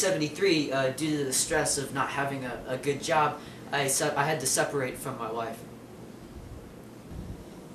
1973, due to the stress of not having a good job, I had to separate from my wife.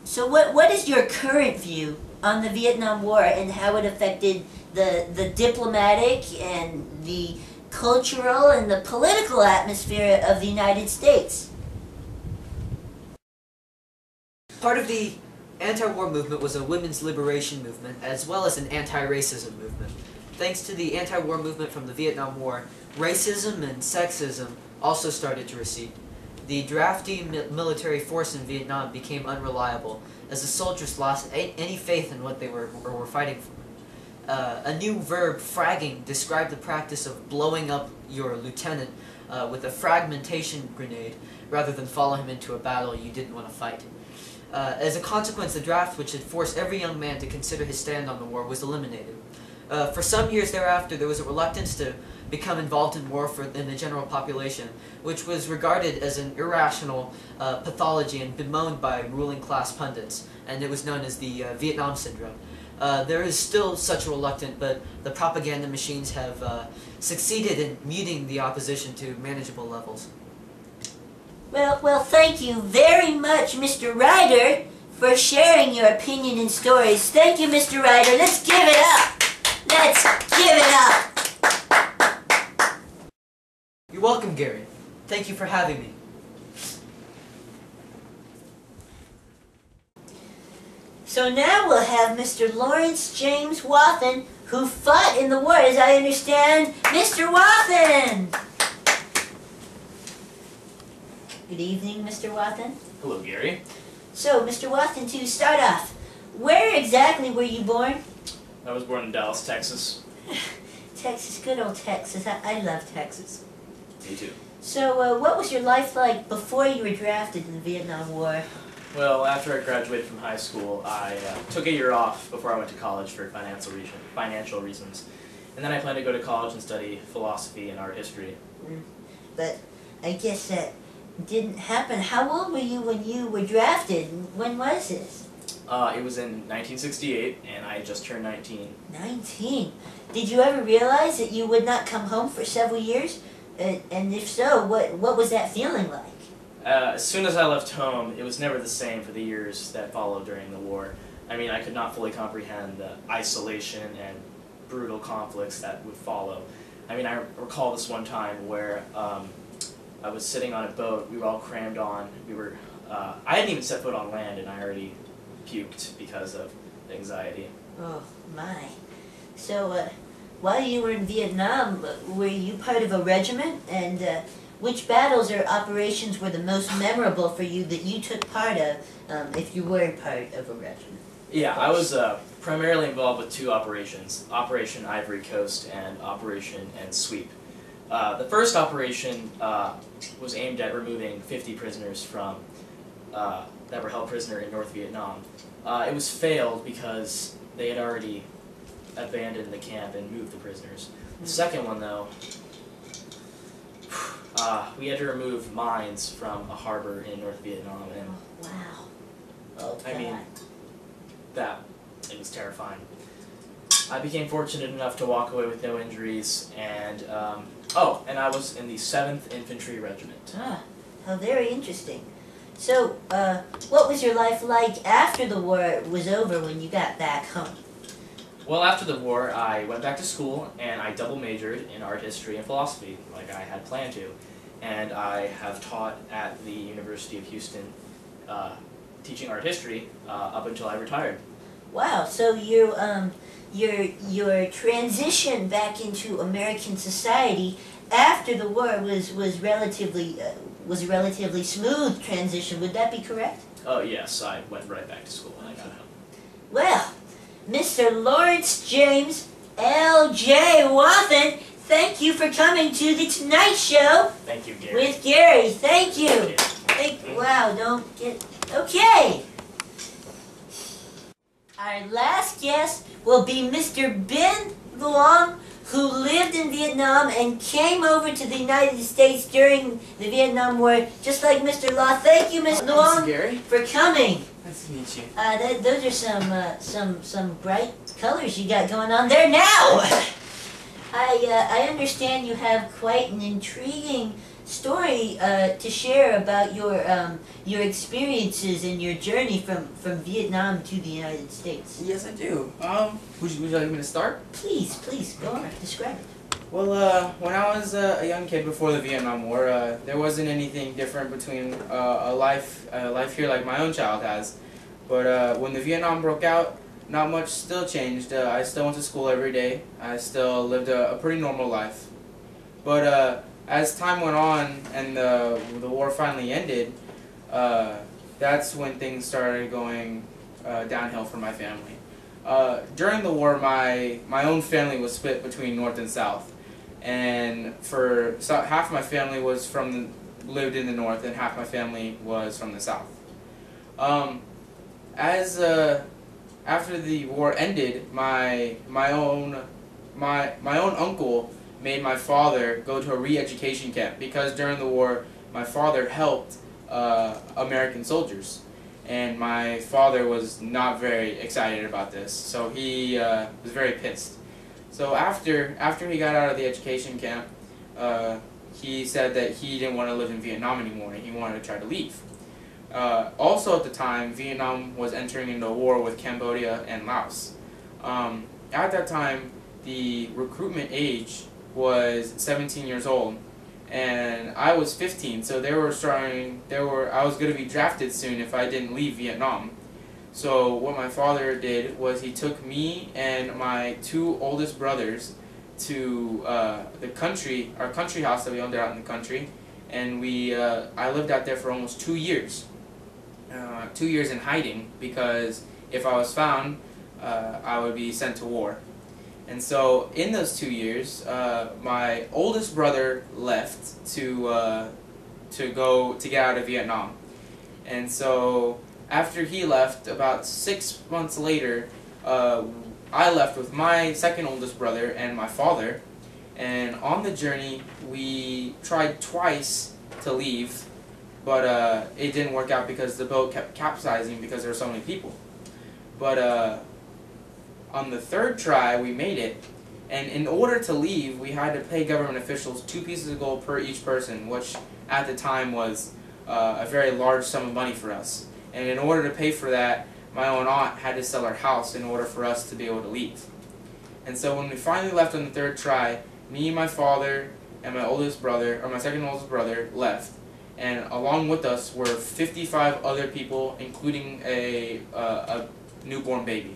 So what is your current view on the Vietnam War and how it affected the diplomatic and the cultural and the political atmosphere of the United States? Part of the anti-war movement was a women's liberation movement, as well as an anti-racism movement. Thanks to the anti-war movement from the Vietnam War, racism and sexism also started to recede. The drafty military force in Vietnam became unreliable, as the soldiers lost any faith in what they were fighting for. A new verb, fragging, described the practice of blowing up your lieutenant with a fragmentation grenade, rather than follow him into a battle you didn't want to fight. As a consequence, the draft, which had forced every young man to consider his stand on the war, was eliminated. For some years thereafter, there was a reluctance to become involved in war in the general population, which was regarded as an irrational pathology and bemoaned by ruling class pundits, and it was known as the Vietnam Syndrome. There is still such a reluctance, but the propaganda machines have succeeded in muting the opposition to manageable levels. Well, thank you very much, Mr. Ryder, for sharing your opinion and stories. Thank you, Mr. Ryder. Let's give it up. Let's give it up. You're welcome, Gary. Thank you for having me. So now we'll have Mr. Lawrence James Wathen, who fought in the war, as I understand. Mr. Wathen! Good evening, Mr. Wathen. Hello, Gary. So, Mr. Wathen, to start off, where exactly were you born? I was born in Dallas, Texas. Texas, good old Texas. I love Texas. Me too. So, what was your life like before you were drafted in the Vietnam War? Well, after I graduated from high school, I took a year off before I went to college for financial reasons. And then I planned to go to college and study philosophy and art history. But I guess that didn't happen. How old were you when you were drafted? When was this? It was in 1968, and I had just turned 19. 19? Did you ever realize that you would not come home for several years? And if so, what was that feeling like? As soon as I left home, it was never the same for the years that followed during the war. I mean, I could not fully comprehend the isolation and brutal conflicts that would follow. I mean, I recall this one time where I was sitting on a boat, we were all crammed on, I hadn't even set foot on land and I already puked because of anxiety. Oh, my. So, while you were in Vietnam, were you part of a regiment? And which battles or operations were the most memorable for you that you took part of, if you were part of a regiment? Yeah, I was primarily involved with two operations, Operation Ivory Coast and Operation End Sweep. The first operation was aimed at removing 50 prisoners from that were held prisoner in North Vietnam. It was failed because they had already abandoned the camp and moved the prisoners. The second one, though, we had to remove mines from a harbor in North Vietnam, and wow. Oh, I mean, it was terrifying. I became fortunate enough to walk away with no injuries, and and I was in the 7th Infantry Regiment. Ah, how very interesting. So, what was your life like after the war was over when you got back home? Well, after the war, I went back to school, and I double majored in art history and philosophy, like I had planned to. And I have taught at the University of Houston, teaching art history, up until I retired. Wow, so your transition back into American society after the war was a relatively smooth transition. Would that be correct? Oh yes, I went right back to school when I got home. Well, Mr. Lawrence James L.J. Wathen, thank you for coming to the Tonight Show. Thank you, Gary. With Gary. Thank you. Wow, don't get... Okay. Our last guest will be Mr. Ben Luong, who lived in Vietnam and came over to the United States during the Vietnam War, just like Mr. Law. Thank you, Mr. Luong, Gary. for coming. Nice to meet you. Those are some bright colors you got going on there now. I understand you have quite an intriguing story to share about your experiences and your journey from Vietnam to the United States. Yes, I do. Would you like me to start? Please, go on, Okay. describe it. Well, when I was a young kid before the Vietnam War, there wasn't anything different between a life here like my own child has. But when the Vietnam broke out, not much still changed. I still went to school every day. I still lived a pretty normal life. But as time went on and the war finally ended, that's when things started going downhill for my family. During the war, my own family was split between North and South. And half my family lived in the North, and half my family was from the South. After the war ended, my own uncle made my father go to a re-education camp because during the war my father helped American soldiers, and my father was not very excited about this, so he was very pissed. So after he got out of the education camp, he said that he didn't want to live in Vietnam anymore and he wanted to try to leave. Also at the time, Vietnam was entering into a war with Cambodia and Laos. At that time, the recruitment age was 17 years old, and I was 15, so I was going to be drafted soon if I didn't leave Vietnam. So what my father did was he took me and my two oldest brothers to our country house that we owned out in the country, and I lived out there for almost 2 years. 2 years in hiding, because if I was found, I would be sent to war. And so in those 2 years, my oldest brother left to get out of Vietnam. And so after he left, about 6 months later, I left with my second oldest brother and my father. And on the journey, we tried twice to leave, but it didn't work out because the boat kept capsizing because there were so many people. But on the third try, we made it, and in order to leave, we had to pay government officials 2 pieces of gold per each person, which at the time was a very large sum of money for us. And in order to pay for that, my own aunt had to sell her house in order for us to be able to leave. And so when we finally left on the third try, me, my father, and my second oldest brother left. And along with us were 55 other people, including a newborn baby.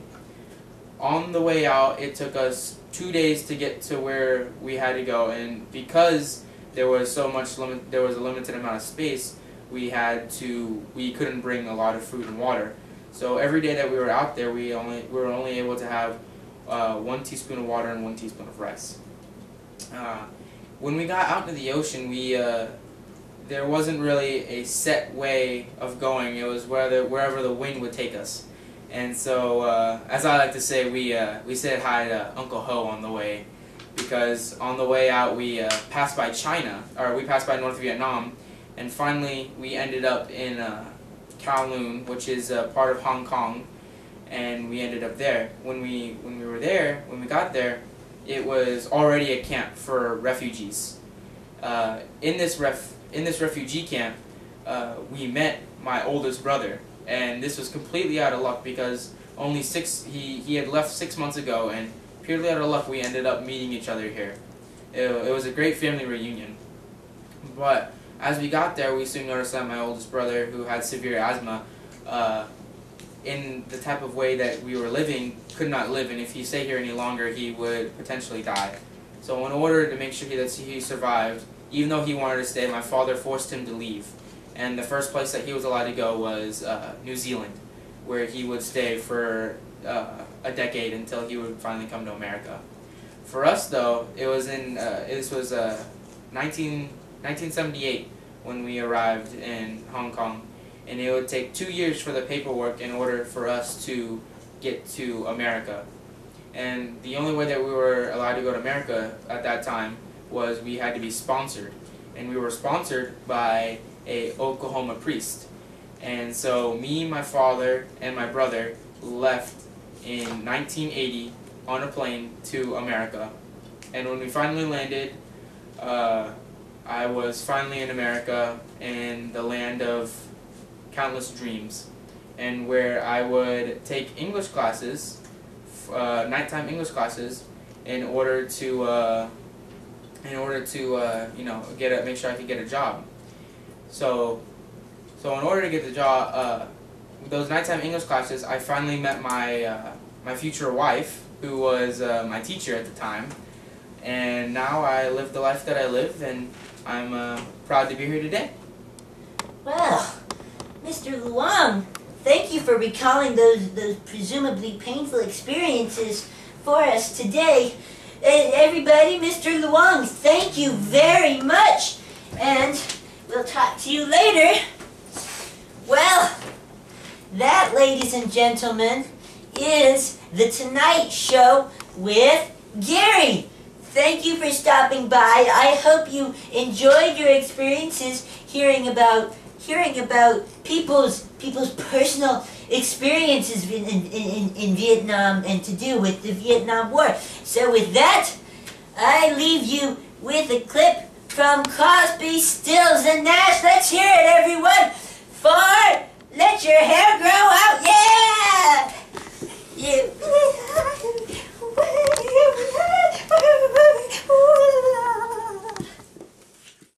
On the way out, it took us 2 days to get to where we had to go, and because there was a limited amount of space, we couldn't bring a lot of food and water. So every day that we were out there, we were only able to have 1 teaspoon of water and 1 teaspoon of rice. When we got out into the ocean, there wasn't really a set way of going. It was wherever the wind would take us. And so, as I like to say, we said hi to Uncle Ho on the way, because on the way out we passed by we passed by North Vietnam, and finally we ended up in Kowloon, which is part of Hong Kong, and we ended up there. When we got there, it was already a camp for refugees. In this refugee camp, we met my oldest brother. And this was completely out of luck because he had left 6 months ago, and purely out of luck we ended up meeting each other here. It was a great family reunion. But as we got there, we soon noticed that my oldest brother, who had severe asthma, in the type of way that we were living, could not live, and if he stayed here any longer, he would potentially die. So in order to make sure that he survived, even though he wanted to stay, my father forced him to leave. And the first place that he was allowed to go was New Zealand, where he would stay for a decade until he would finally come to America. For us, though, this was 1978 when we arrived in Hong Kong, and it would take 2 years for the paperwork in order for us to get to America. And the only way that we were allowed to go to America at that time was we had to be sponsored, and we were sponsored by a Oklahoma priest. And so me, my father, and my brother left in 1980 on a plane to America. And when we finally landed, I was finally in America, in the land of countless dreams, and where I would take English classes, nighttime English classes, in order to make sure I could get a job. So in order to get the job, those nighttime English classes, I finally met my future wife, who was my teacher at the time, and now I live the life that I live, and I'm proud to be here today. Well, Mr. Luong, thank you for recalling those presumably painful experiences for us today. Everybody, Mr. Luong, thank you very much, and we'll talk to you later. Well, that, ladies and gentlemen, is The Tonight Show with Gary. Thank you for stopping by. I hope you enjoyed your experiences hearing about people's personal experiences in Vietnam and to do with the Vietnam War. So with that, I leave you with a clip from Crosby, Stills, and Nash. Let's hear it, everyone. For Let Your Hair Grow Out. Yeah!